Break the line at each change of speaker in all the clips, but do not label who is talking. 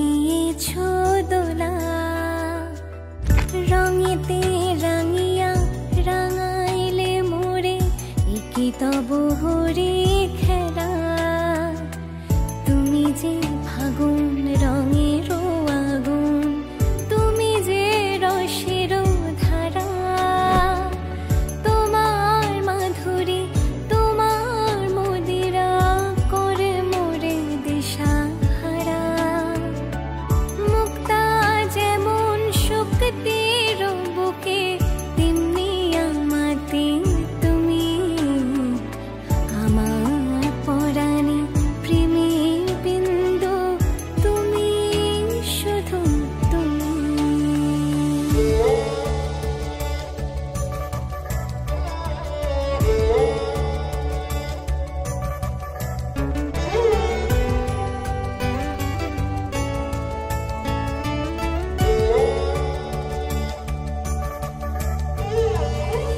দিয়েছো দোলা, রঙেতে রাঙিয়া রাঙাইলে মোরে, একি তব হরি খেলা। তুমি যে ফাগুন রঙের আগুন, তুমি যে রসের ধারা, তোমার মাধুরী তোমার মদিরা করে মোরে দিশাহারা। মুক্তা যেমন শক্তির বুকে, তেমনি আমাতে তুমি। আমার পরাণে প্রেমের বিন্দু, তুমি শুধু তুমি।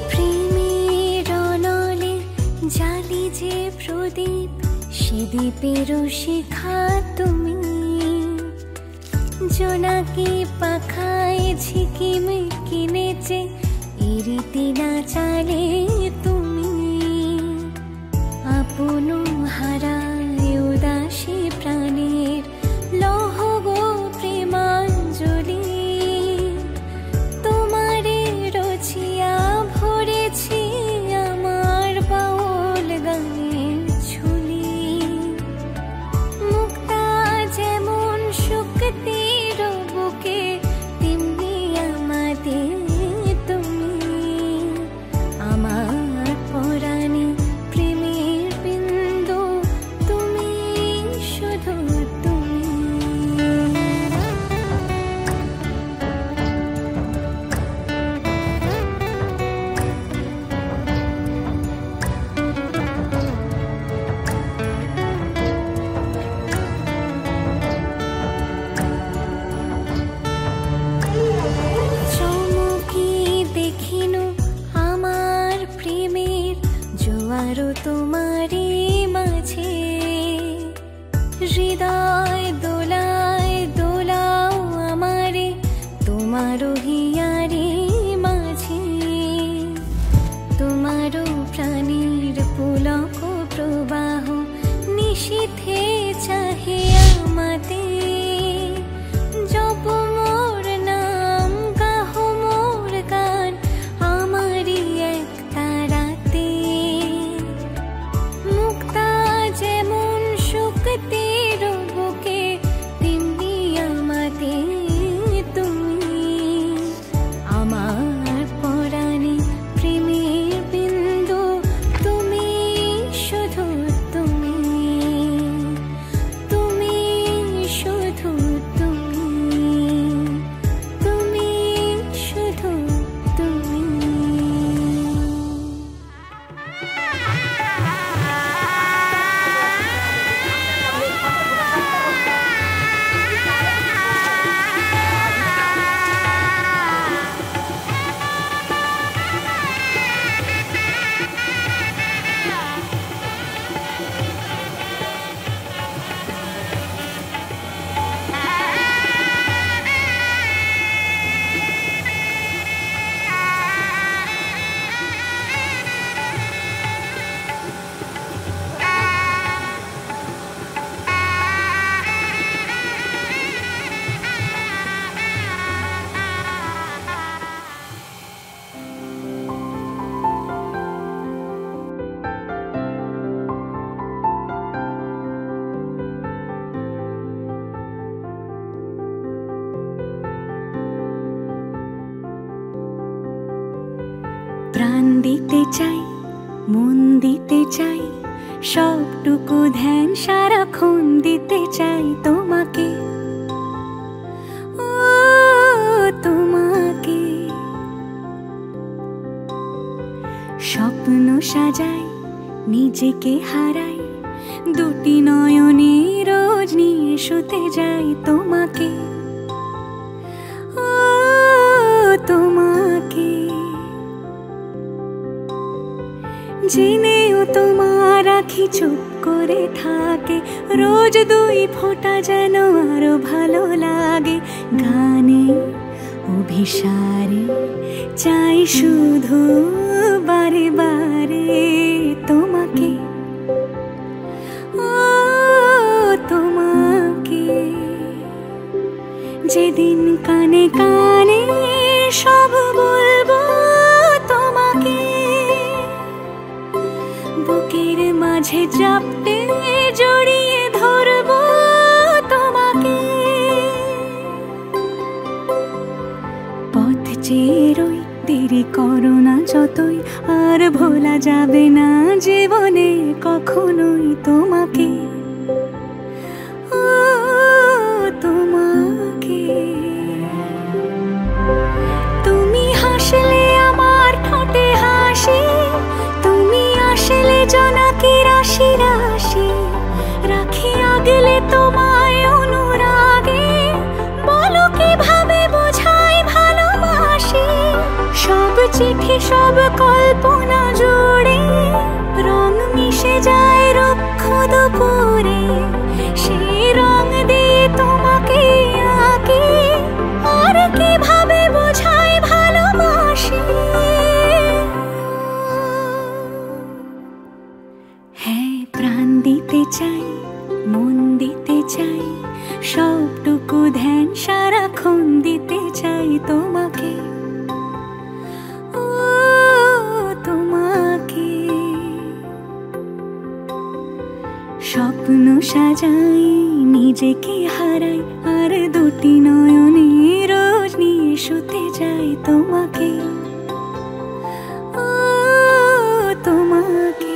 প্রেমের অনলে জালি যে প্রদীপ, সে দ্বীপের শিখা তুমি। জোনাকি পাখায় ঝিকিমিকি নেচে, ইরিতি না চালে তুমি। আপন হারায় উদাসী প্রাণের লহ গো প্রেমাঞ্জলি। তোমারে রচিয়া ভরেছি আমার বাউল গানের ঝুলি। মুক্তা যেমন শক্তির বুকে, তেমনি আমাদের তুমি। আমার পরাণে প্রেমের বিন্দু, তুমি শুধু তুমি। চমকি দেখিনু আমার প্রেমের জোয়ার তোমারই মাঝে। হৃদয় দোলায় দোলাও আমারে, তোমারও হিয়ারে মাঝে। তোমারও প্রাণীর পুলক প্রবাহ, নিশীথে চাহে আমাতে। জপ মোর নাম, গাহ মোর গান, আমারই এক তারাতে। মুক্তা যেমন শক্তির বুকে, তেমনি আমাতে তুমি। আমার পরাণে প্রেমের বিন্দু, তুমি শুধু তুমি। তুমি শুধু তুমি। তুমি শুধু তুমি। প্রাণ দিতে চাই, মন দিতে চাই, সবটুকু ধ্যান সারাক্ষণ দিতে চাই তোমাকে। ও তোমাকে স্বপ্ন সাজাই, নিজেকে হারাই, দুটি নয়নে রোজ নিয়ে শুতে যাই তোমাকে। ও তোমাকে জেনেও তোমার আখি চুপ করে থাকে, রোজ দুই ফোঁটা যেন আরো ভালো গানে অভিসারে চাই শুধু বারে বারে তোমাকে, ও তোমাকে। যেদিন কানে কানে সব বলবো তোমাকে, বুকের মাঝে চাপতে জড়িয়ে ধরবো তোমাকে। পথ চেয়ে রই, দেরি করো না যতই, আর ভোলা যাবে না জীবনে কখনোই তোমাকে, ও তোমাকে। তুমি হাসলে আমার ঠোঁটে হাসি, তুমি আসলে জোনাকি রাশি রাশি, রাখি আগলে তোমায় অনুরাগে, বলো কিভাবে বোঝাই ভালোবাসি। সব চিঠি সব কল্পনা জুড়ে রং মিশে যায় রুক্ষ দুপুরে, সেই রং দিয়ে তোমাকে আঁকি, আর কিভাবে বোঝাই ভালোবাসি। হ্যাঁ, প্রাণ দিতে চাই, মন দিতে চাই, সবটুকু ধ্যান সারাক্ষণ দিতে চাই তোমাকে, ও তোমাকে। স্বপ্ন সাজাই, নিজেকে হারাই, আর দুটি নয়নে রোজ নিয়ে শুতে যাই তোমাকে, ও তোমাকে।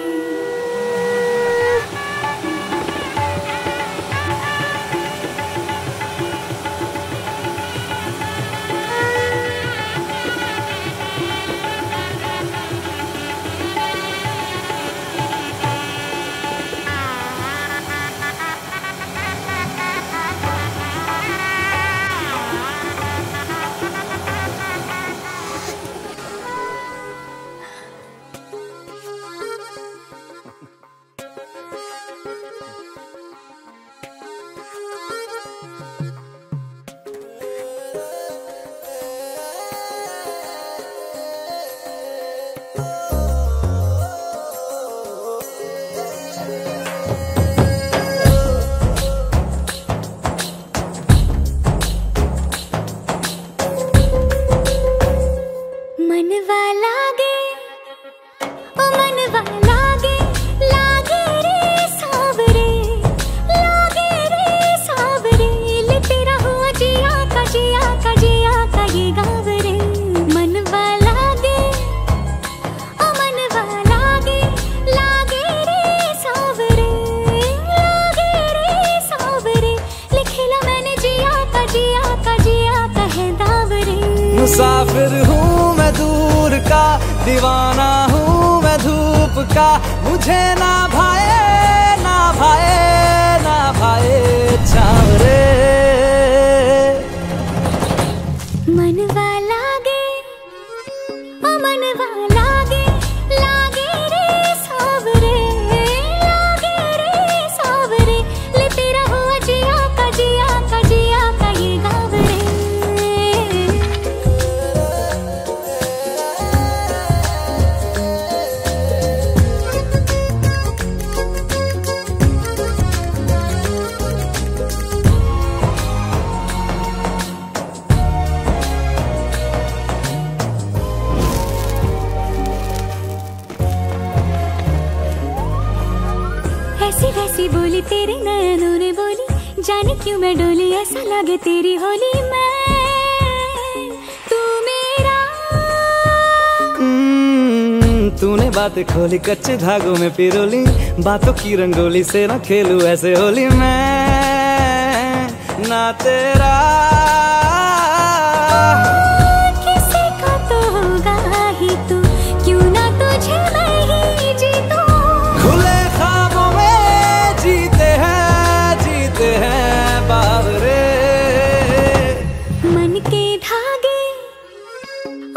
मनवा लागे, ओ मनवा लागे, लागे रे सावरे, लागे रे सावरे, लेते रहो जिया का जिया का जिया का ये गाँव रे। मनवा लागे, ओ मनवा लागे, लागे रे सावरे, लागे रे सावरे, लिखेला मैंने जिया का जिया का जिया का है दाव रे।
मुसाफिर हूँ मैं दूर का, दीवाना हूँ मैं धूप का, मुझे ना भाए ना भाए ना भाए छाँव रे।
मनवा लागे, ओ मनवा लागे, लागे रे सावरे, लागे रे सावरे, लेते रहो जिया का जिया का जिया का ये गाँव रे। ऐसी वैसी बोली तेरे नयनों ने बोली, जाने क्यों मैं डोली, ऐसा लगे तेरी होली मैं तू मेरा।
तूने बातें खोली, कच्चे धागों में पिरोली, बातों की रंगोली से ना खेलूं ऐसे होली मैं ना तेरा।
किसी का तो होगा ही तू, क्यों ना तुझे मैं ही जीतूं।
खुले ख्वाबों में जीते हैं बावरे।
मन के धागे,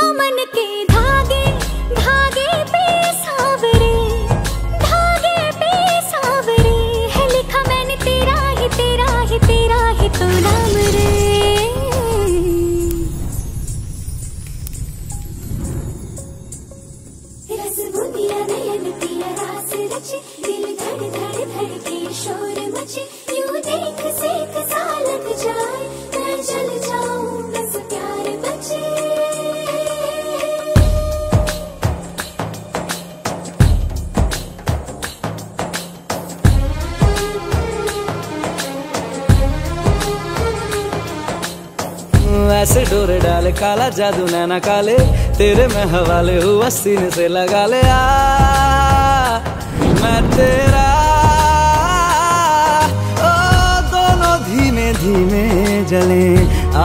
ओ मन के धागे, धागे पे सावरे, धागे पे सावरे, है लिखा मैंने तेरा ही तेरा ही तेरा ही तो नाम रे।
ऐसे डोरे डाले काला जादू नैना काले, तेरे मैं हवाले हुआ सीने से लगा ले। मैं तेरा ओ दोनों धीमे धीमे जले,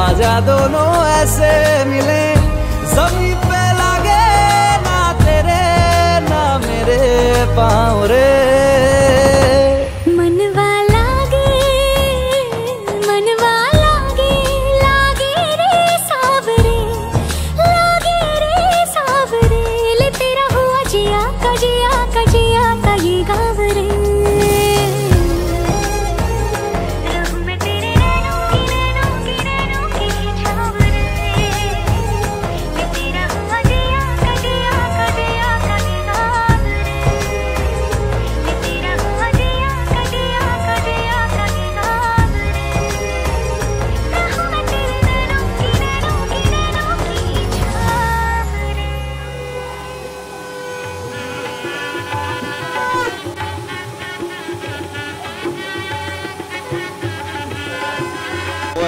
आजा दोनों ऐसे मिले, जमीन पे लागे ना तेरे ना मेरे पाँव रे।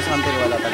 शांति वाला था।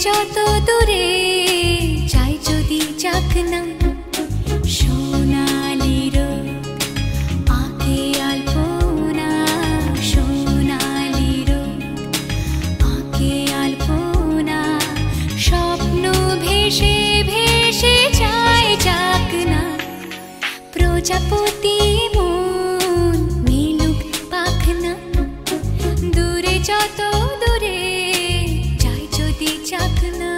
যত দূরে যাই যদি যাক না, সোনালি রোদ আঁকে আলপনা, সোনালি রোদ আঁকে আলপনা, স্বপ্ন ভেসে ভেসে যায় যাক না, প্রজাপতি মন মিলুক পাখনা, দূরে যত দূরে যাক না।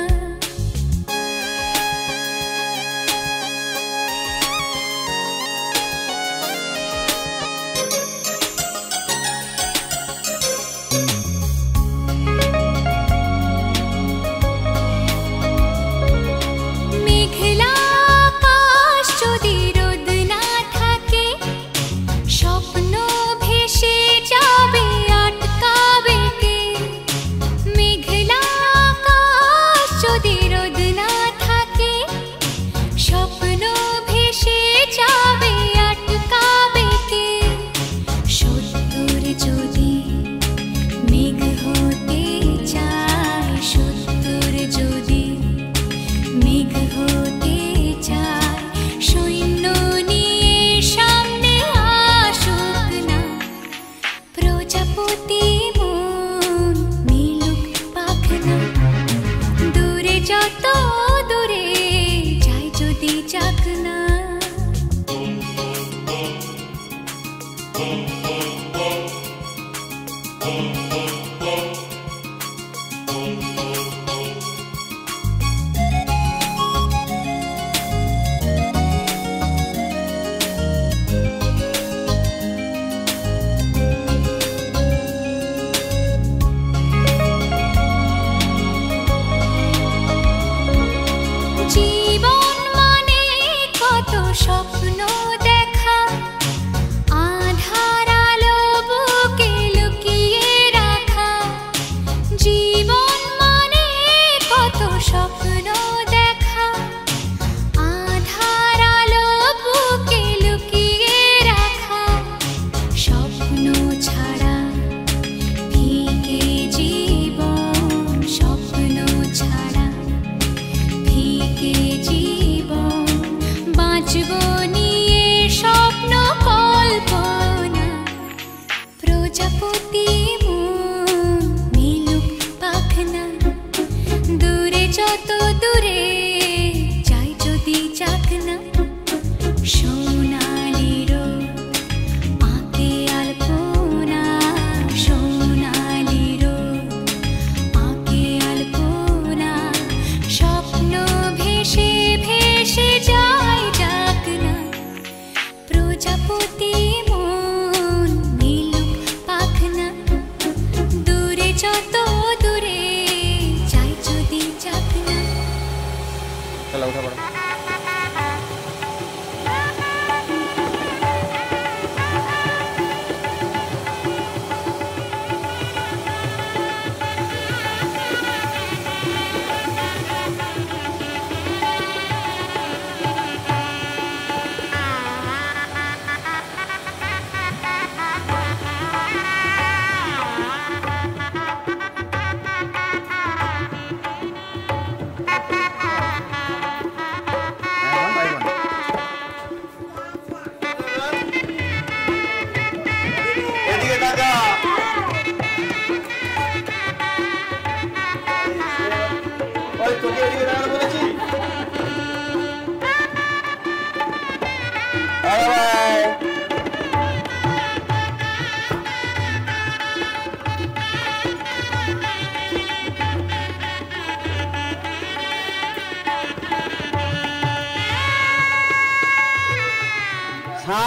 মেঘলা আকাশ যদি রোদ না থাকে, স্বপ্ন ভেসে যাবে আটকাবে কে? মেঘলা যদি রোদ না থাকে, স্বপ্ন ভেসে যাবে আটকাবে কে? সত্তর যদি মেঘ হতে চায়, সত্তর যদি মেঘ হতে চায়, সৈন্য নিয়ে সামনে আসুক না, প্রজাপতি মন মিলুক পাখনা, দূরে যত দূরে যাই যদি যাক না। জীবন মানে কত স্বপ্ন দেখা, আধার আলো বুকে লুকিয়ে রাখা,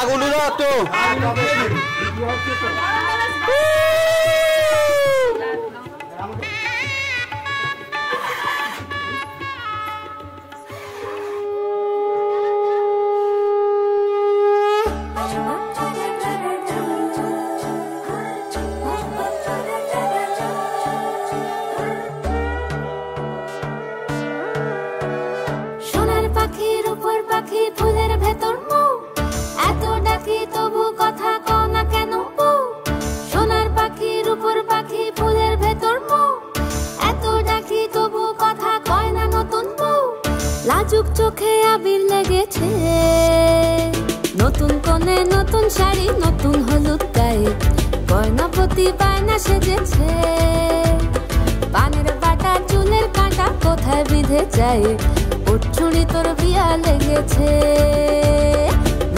গুলি দাও একটু।
সোনার পাখির উপর পাখি ফুলের ভেতর মৌ, এত ডাকি তবু কথা কও না কেন বউ। সোনার পাখির উপর পাখি ফুলের ভেতর মৌ, এত ডাকি তবু কথা কয় না নতুন বউ। লাজুক চোখে আবির লেগেছে, নতুন কোণে নতুন শাড়ি নতুন হলুদ গায়ে, গয়নাপতি বায়না সেজেছে। পানের বাটা চুলের কাঁটা কোথায় বিঁধে যায়, ওর চুড়ি তোর বিয়া লেগেছে।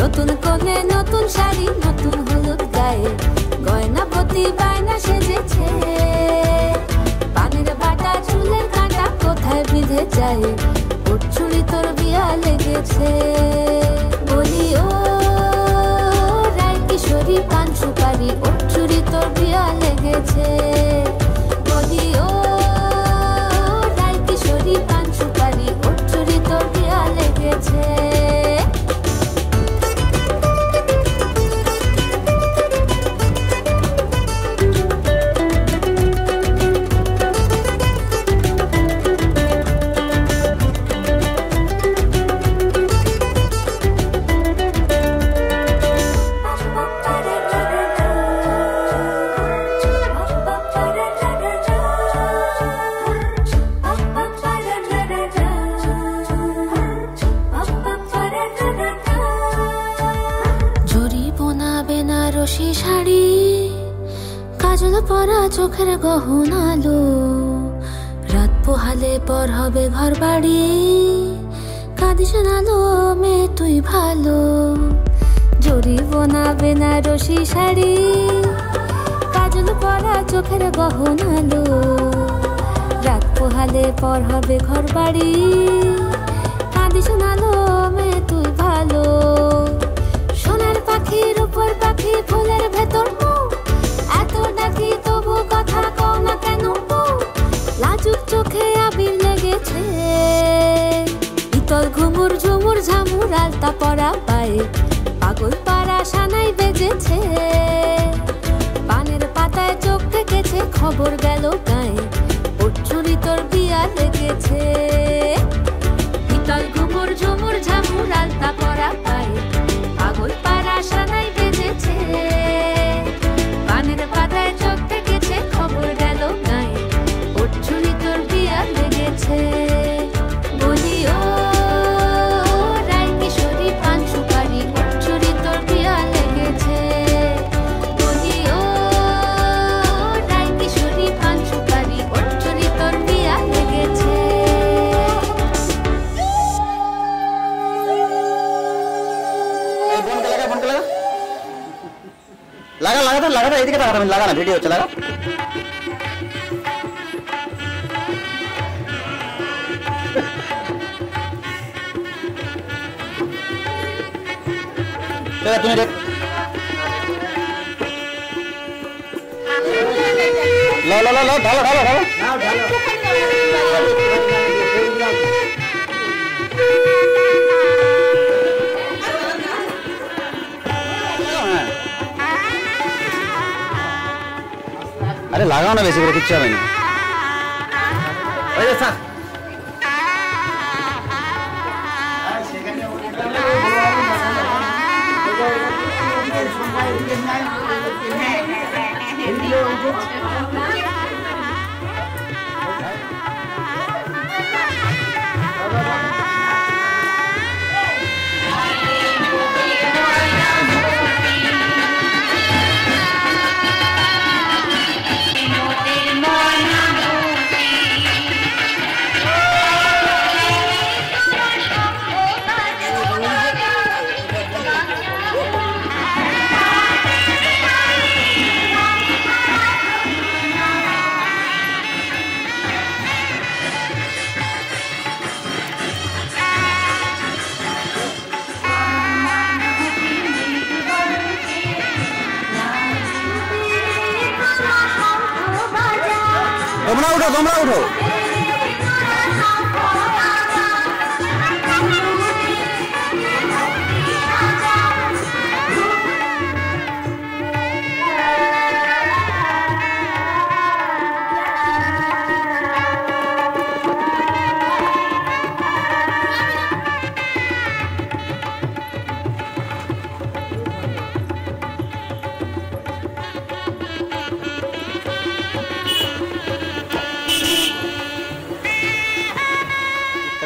নতুন কোণে নতুন শাড়ি নতুন হলুদ গায়ে, গয়নাপতি বায়না সেজেছে। পানের বাটা চুলের কাঁটা কোথায় বিঁধে যায়, ওর চুড়ি তোর বিয়া লেগেছে। বলি ও রায় কিশোরী পান সুপারি, ওর চুড়ি তোর বিয়া লেগেছে। বলি ও রায় কিশোরী পান সুপারি, ওর চুড়ি তোর বিয়া লেগেছে। বেনারসি শাড়ি, কাজল পরা চোখের গহনালো, রাত পোহালে পর হবে ঘর বাড়ি, কাঁদিস নালো মেয়ে তুই ভালো। জরি বোনা বেনারসি শাড়ি, কাজল পরা চোখের গহনালো, রাত পোহালে পর হবে ঘর বাড়ি, কাঁদিস নালো মেয়ে তুই ভালো। সোনার পাখির উপর পাখি ফুলের ভেতর মৌ, এত ডাকি তবু কথা কও না কেন বউ। লাজুক চোখে আবির লেগেছে, ইতল ঘুমুর ঝুমুর ঝামুর আলতা পরা পায়ে, পাগল পাড়া সানাই বেজেছে। পানের পাতায় চোখ থেকেছে, খবর গেল গায়ে, ওর চুড়ি তোর বিয়া লেগেছে। ইতল ঘুমুর ঝুমুর ঝামুর আলতা পরা পায়ে, পাগল পাড়া সানাই বেজেছে। পানের পাতায় চোখ থেকেছে, খবর গেল গায়ে, ওর চুড়ি তোর বিয়া লেগেছে। বলি ও রায় কিশোরী পান সুপারি, ওর চুড়ি তোর বিয়া লেগেছে। বলি ও রায় কিশোরী পান সুপারি, ওর চুড়ি তোর বিয়া লেগেছে।
লাগা লাগা লাগা লাগা এদিকে তাকাতে লাগা না, ভিডিও হচ্ছে লাগা। তুমি দেখ লো লো লো লো ঢালো ঢালো ঢালো। আরে লাগাও না বেশি করে, কিচ্ছু হবে না। ওই যে স্যার তোমরা উঠো, তোমরা উঠো।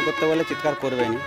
করতে বলে চিৎকার করবেনি।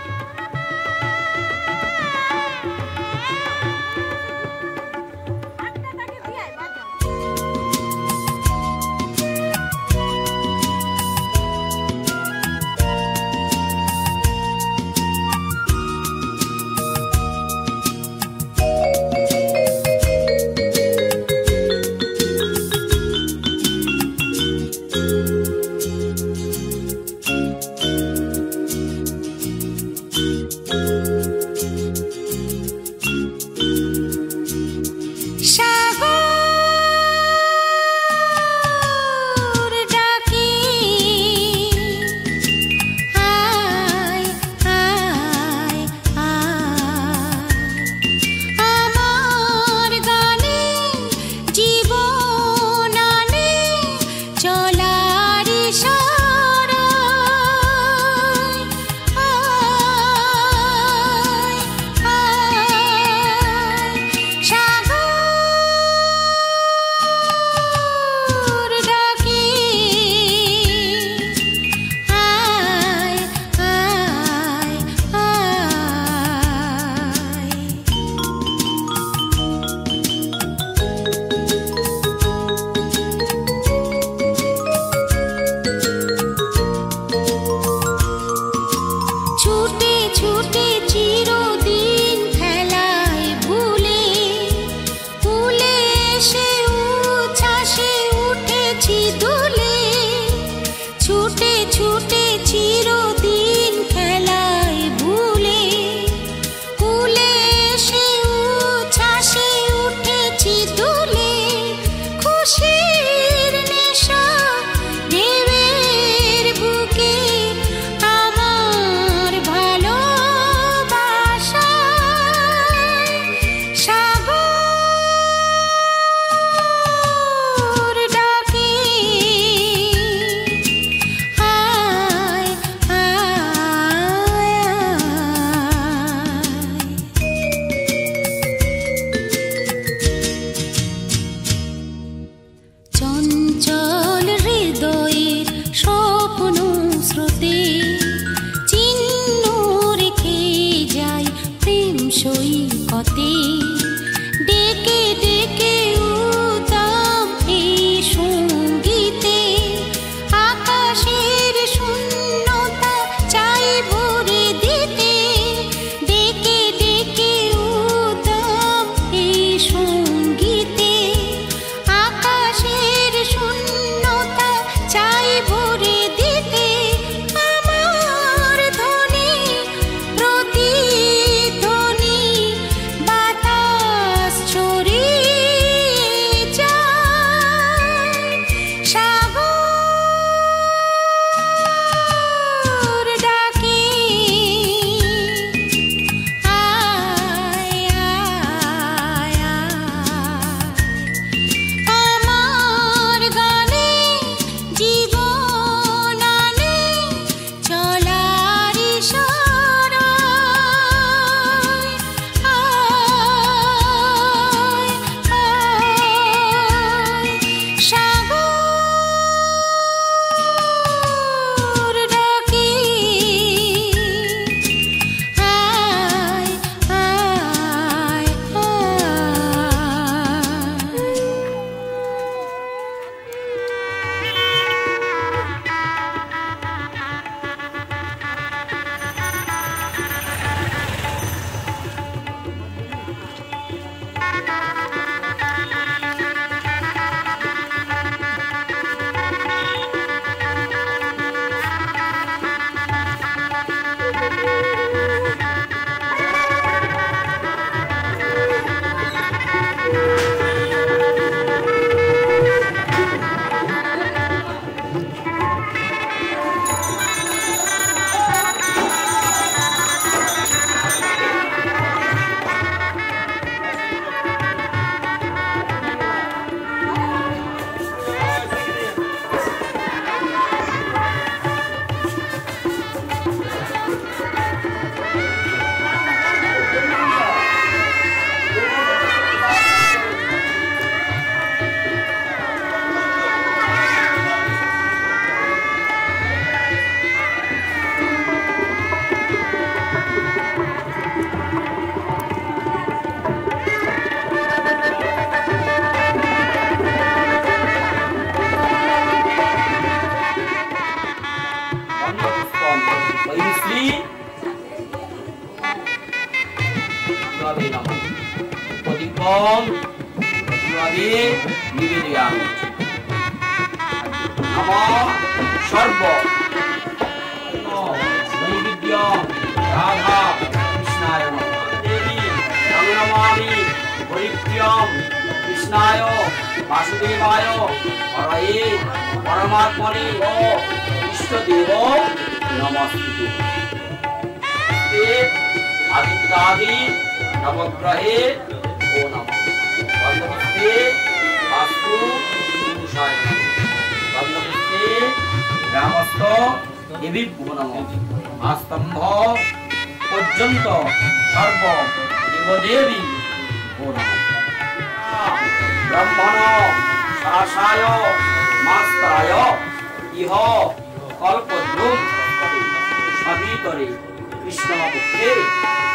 दीपं प्रतिवादे निवेदयामि। नमः सर्व नैवेद्यं राधा कृष्णाय नमः। देवी नमामि हरिप्रियं कृष्णाय वासुदेवाय हरये परमात्मने इष्टदेव नमस्ते। आदित्यादि नवग्रहे ओ नमः। बंधुस्ते वास्तु पुरुषाय नमः। बंधुस्ते ग्रामस्थ देवीभ्यो नमः। आस्तंभ पर्यंत सर्व देवदेवी ओ नमः। ब्रह्मण शासाय मास्ताय इह कल्पद्रुम सवितरे कृष्णपक्षे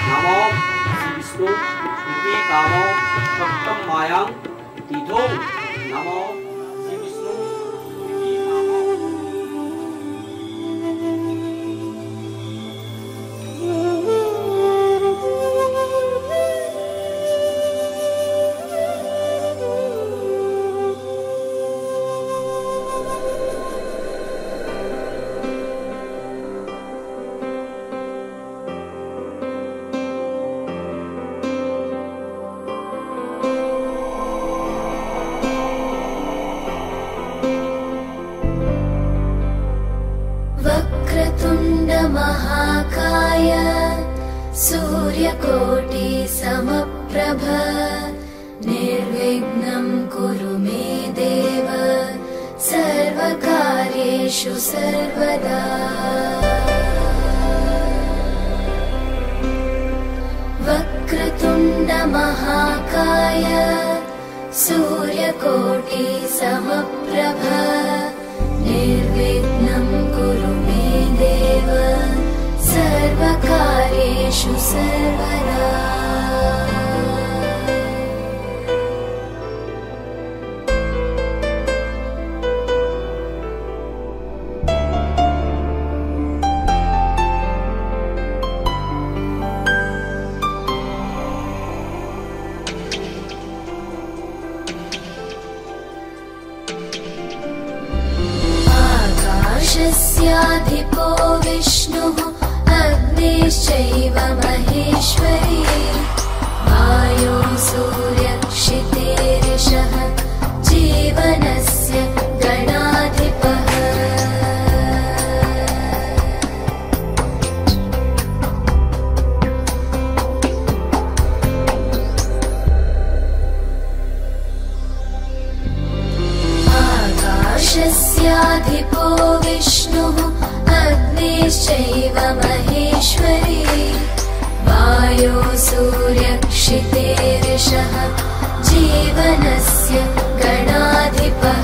नमो श्री विष्णु इति काम सप्तम मायां तिथो नमो श्री विष्णु इति काम।
महाकाय सूर्यकोटि समप्रभ निर्विघ्नं कुरु मे देव सर्वकार्येषु सर्वदा। वक्रतुण्ड महाकाय सूर्यकोटि समप्रभ निर्विघ्नं कुरु मे देव सर्वकार्येषु सर्वदा। आकाशस्याधिपो विष्णुः अग्निश्चैव महेश्वरी वायो सूर्यक्षितेरिषः जीवनस्य गणाधिपः। आकाशस्याधिपो विष्णुः अग्निश्चैव महेश्वरी वायो सूर्यक्षितेरिषः जीवनस्य गणाधिपः।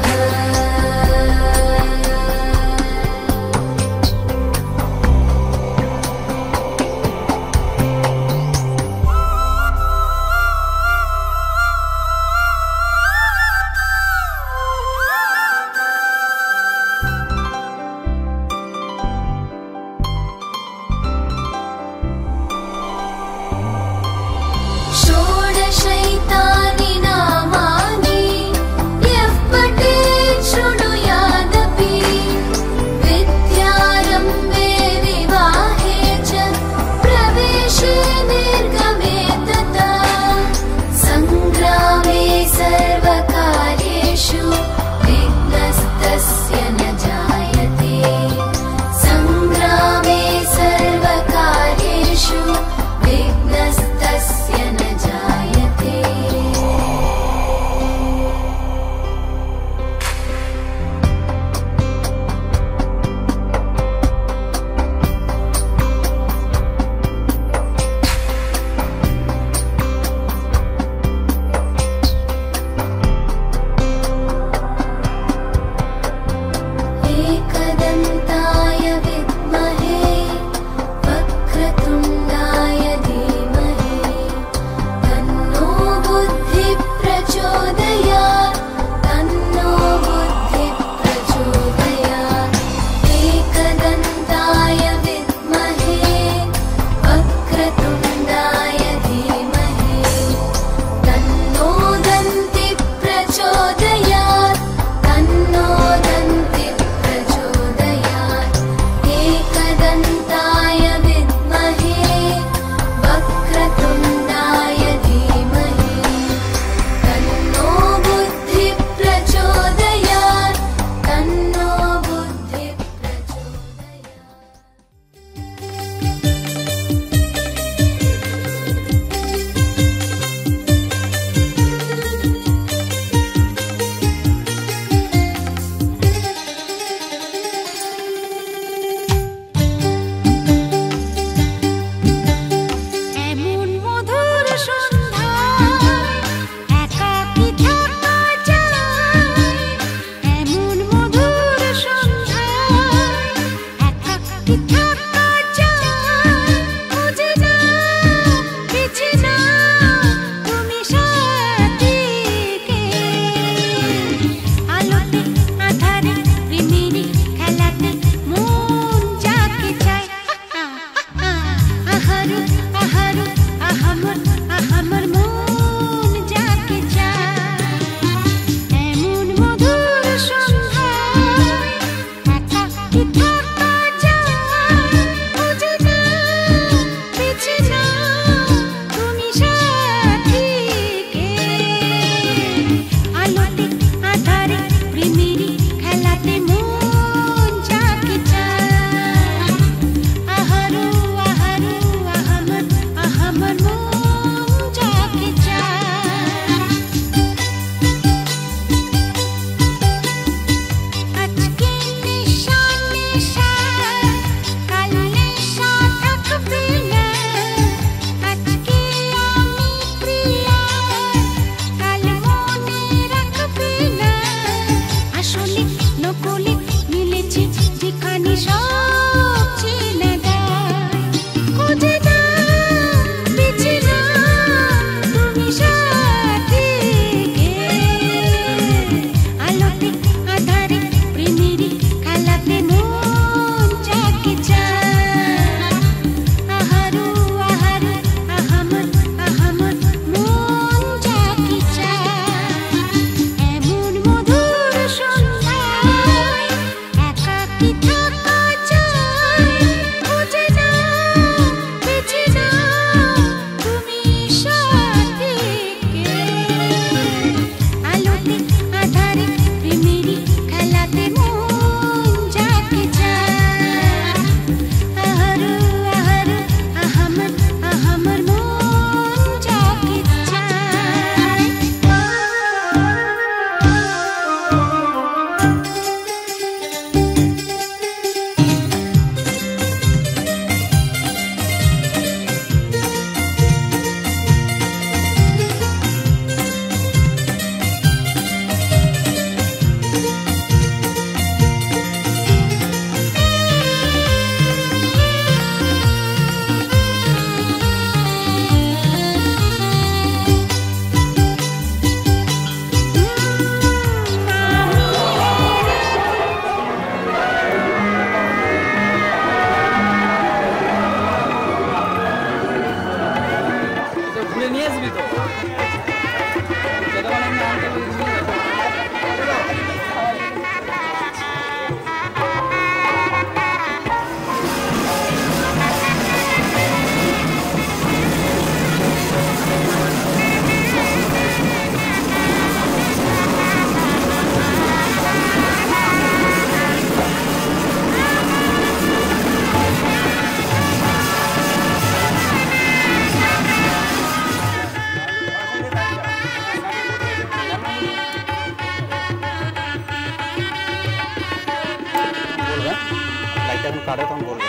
এখন কাটে তখন বলবে।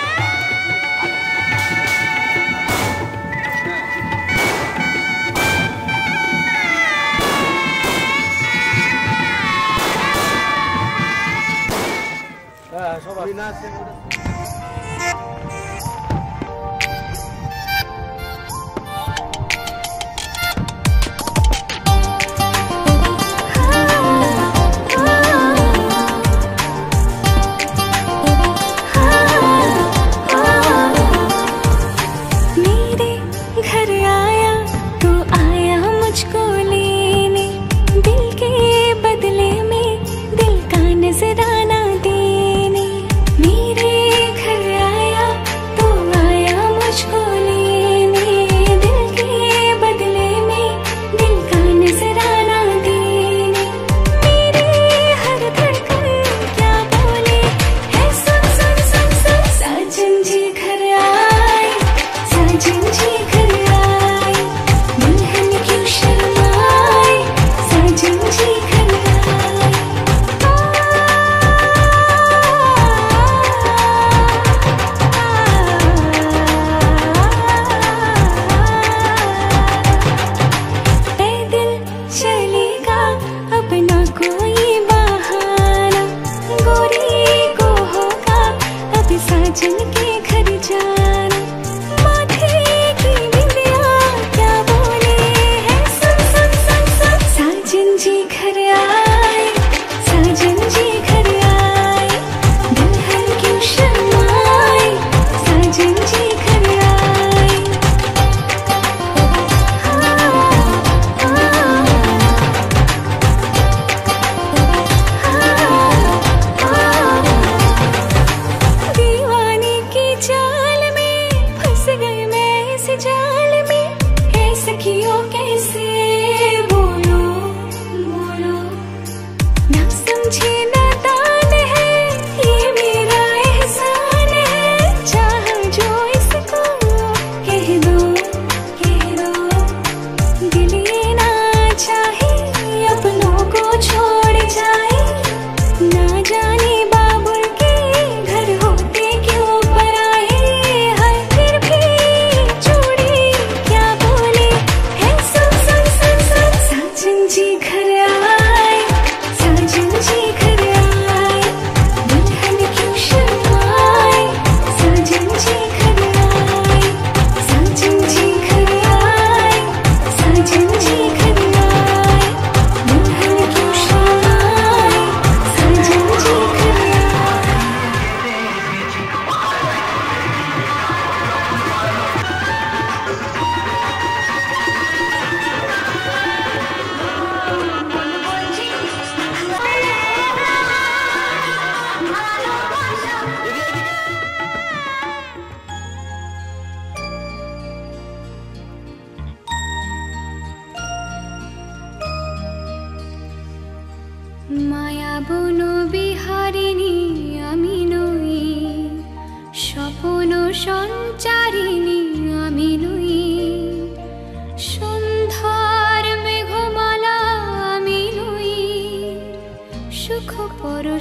नजराना देने मेरे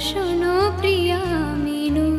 শোনো প্রিয়া আমি নই।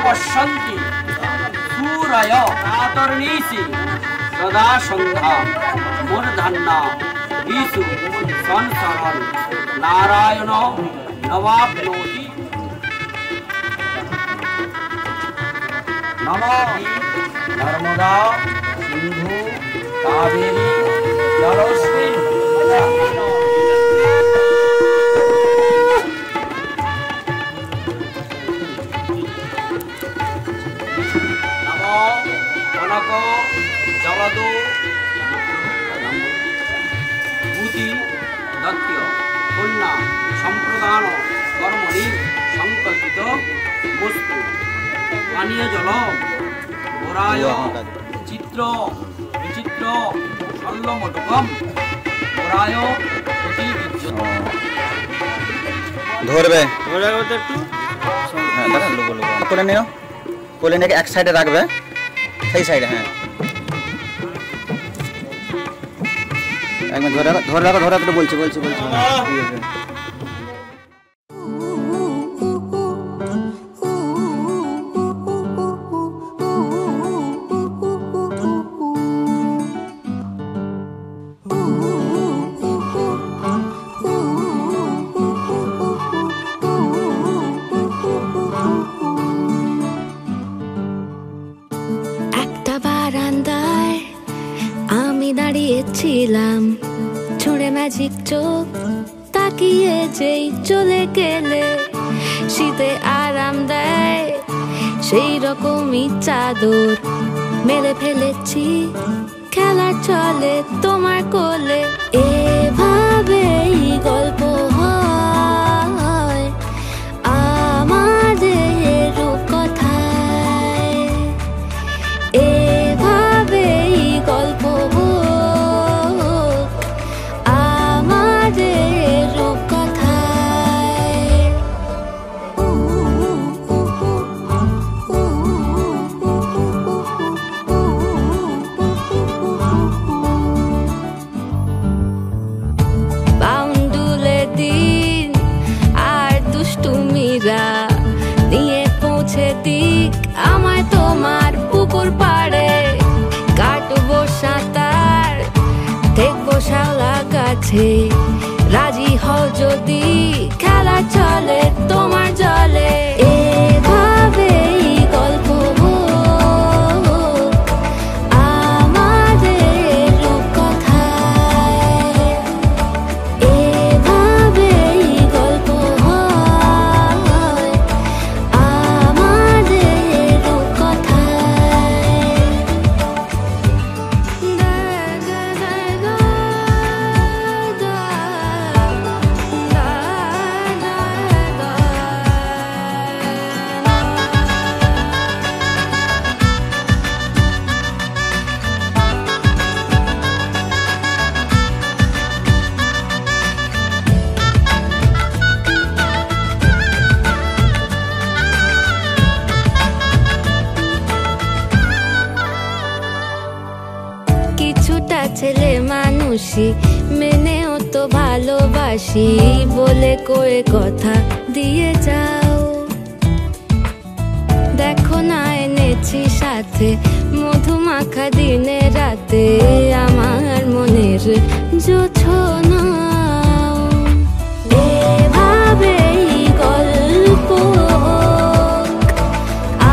पश्यन्ति सूरय प्रातर्निशि सदा सन्ध्या मूर्धन्या विषु संसरन् नारायण नवाप्नोति। नमो नर्मदा सिंधु कावेरी जलोस्मिन् जलदो भूति दत्य कन्या सम्प्रदान कर्मणि संकल्पित वस्तु पानीय जल गोराय चित्र विचित्र शल्यमटकम गोराय अति विज्जत
ধরবে
ধরে বলতে একটু
হ্যাঁ দাঁড়ান লোগো লোগো করে নিও কোলে নিয়ে এক সাইডে রাখবে সেই সাইডে হ্যাঁ একদম ধরে রাখো বলছি ঠিক আছে
ছিলাম ছুঁড়ে ম্যাজিক চোখ তাকিয়ে যেই চলে গেলে শীতে আরাম দেয় সেই রকমই চাদর মেলে ফেলেছি খেলার চলে তোমার কোলে এভাবেই গল্প হয় আমাদের রূপকথায় এভাবেই গল্প আমাদের রূপকথায় বাউন্ডুলে দিন আর দুষ্টুমিরা নিয়ে পৌঁছে দিক আমায় তোমার পুকুর পাড়ে কাটবো সাঁতার দেখবো শাওলা গাছে রাজি হও যদি খেলা চলে তোমার জলে এভাবেই গল্প আমাদের রূপকথায় এভাবেই গল্প হয় আমাদের রূপকথায় কিছুটা ছেলে মানুষই মেনেও তো ভালোবাসি বলে কয়ে কথা দিয়ে যাও দেখো না এনেছি সাথে মধুমাখা দিনে রাতে আমার মনের জোছনা এভাবেই গল্প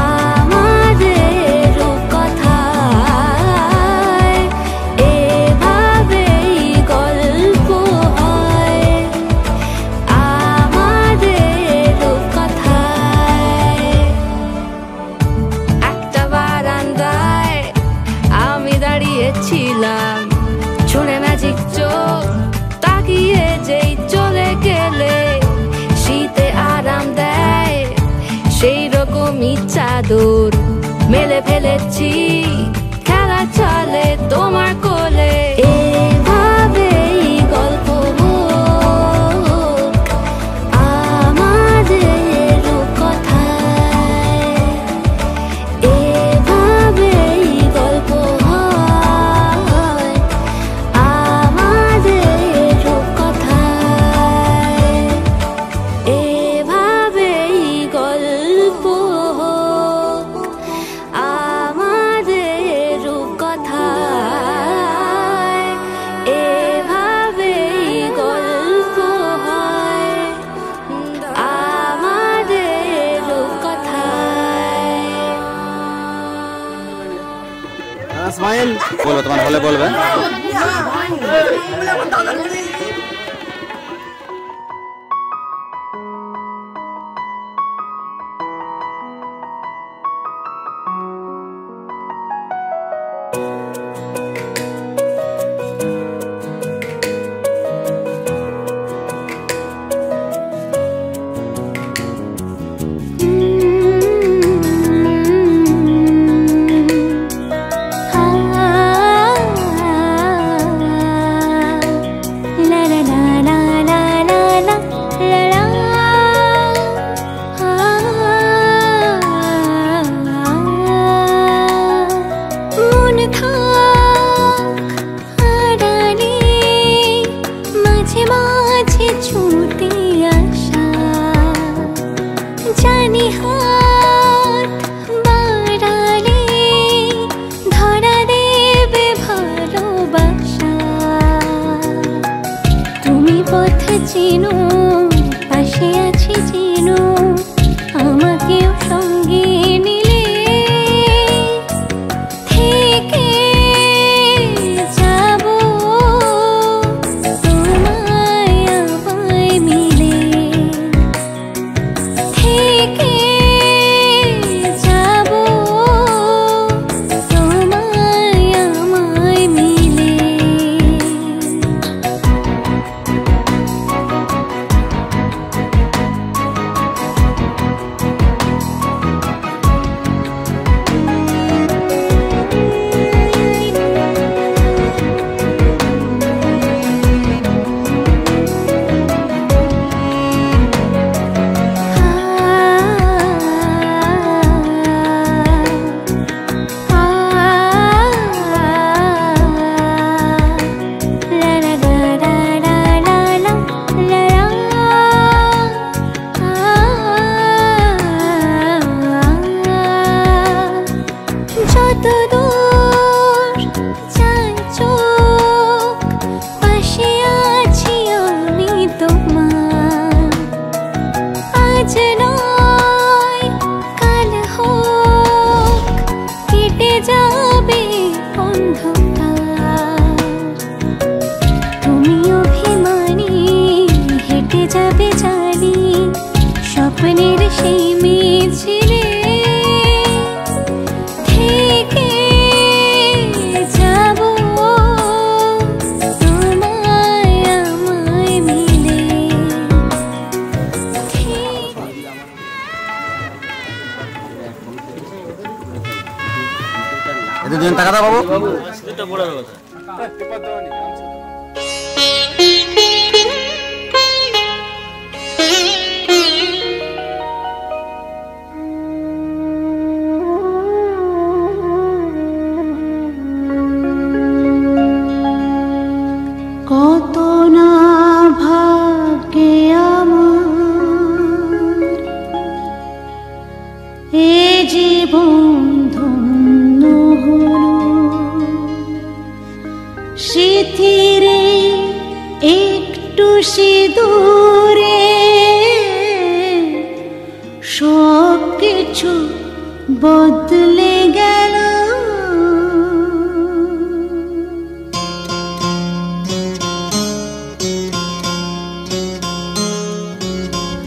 আমাদের রূপকথায় এভাবেই গল্প হয় আমাদের রূপকথায় একটা বারান্দায় আমি দাঁড়িয়েছিলাম ছুঁড়ে ম্যাজিক চোখ তাকিয়ে যেই চলে গেলে শীতে আরাম দেয় সেই রকমই চাদর মেলে ফেলেছি খেলা চলে তোমার কোলে এভাবেই গল্প আমাদের রূপকথায় এভাবেই গল্প হয় আমাদের রূপকথায় এভাবেই গল্প আমাদের রূপকথায় এভাবেই গল্প হয় আমাদের রূপকথায়
স্মাইল
বলবে তোমার হলে বলবে দুজন টাকা দাও বাবু।
কত না ভাগ্যে আমার এ জীবন ধন্য হলো, স্মৃতিরে একটু সিঁদুরে সব কিছু বদলে গেল।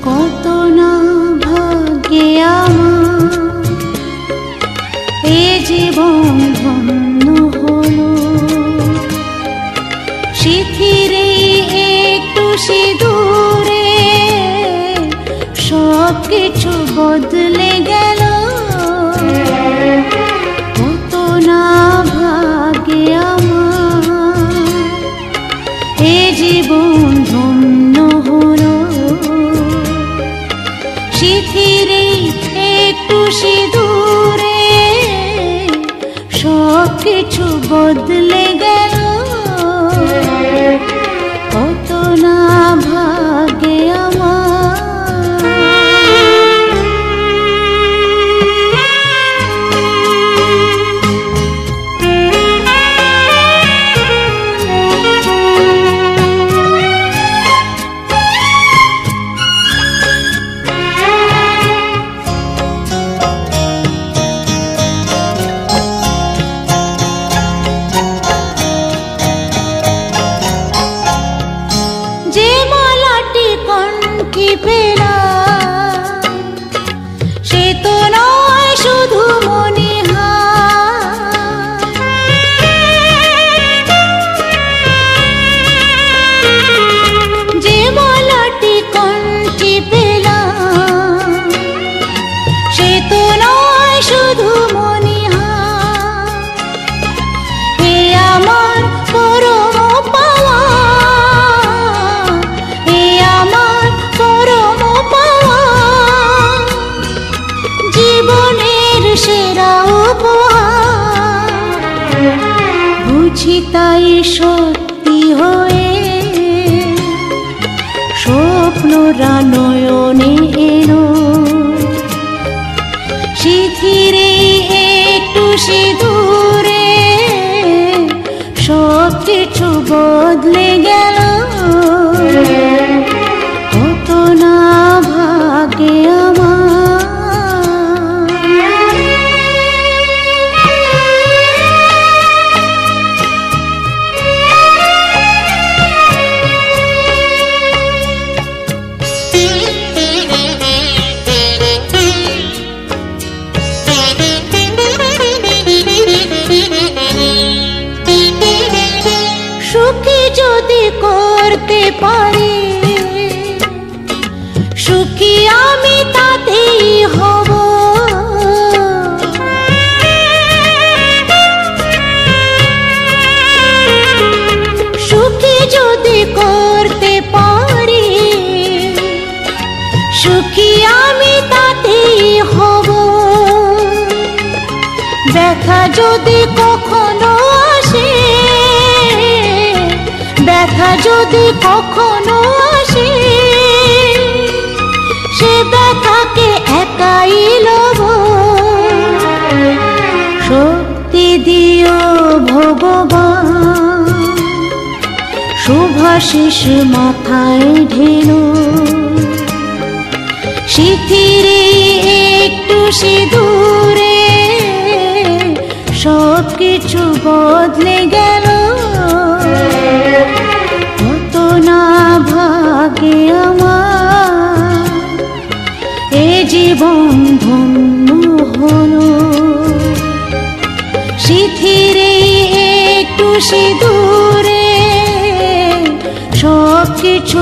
কত না ভাগ্যে আমার এ জীবন ধন্য হলো, স্মৃতিরে একটু সিঁদুরে সব কিছু বদলে গেল। কত না ভাগ্যে আমার এ জীবন ধন্য হলো, স্মৃতিরে একটু সিঁদুরে সব কিছু বদলে গেল। কত না ভাগ্যে আমার। যে মালাটি কণ্ঠে পেলাম সে তো নয় শুধু মনিহার, যে মালাটি কণ্ঠে পেলাম সে তো নয় শুধু মনিহার। হে আমার পরম পাওয়া, জীবনের সেরা উপহার, বুঝি তাই সত্যি হয়ে স্বপ্নরা নয়নে এলো, স্মৃতিরে একটু সিঁদুরে সব কিছু বদলে গেল। কত না ভাগ্যে আমার। সুখী যদি করতে পারি, সুখী আমি তাতেই হব। সুখী যদি করতে পারি, সুখী আমি তাতেই হব। ব্যথা যদি কখনো আসে, ব্যথা যদি কখনো আসে, সে ব্যথাকে একাই লব। শক্তি দিও ভগবান, শুভাশিস মাথায় ঢেলো, স্মৃতিরে একটু সিঁদুরে সব কিছু বদলে গেল। কত না ভাগ্যে আমার এ জীবন ধন্য হলো, স্মৃতিরে একটু সিঁদুরে সব কিছু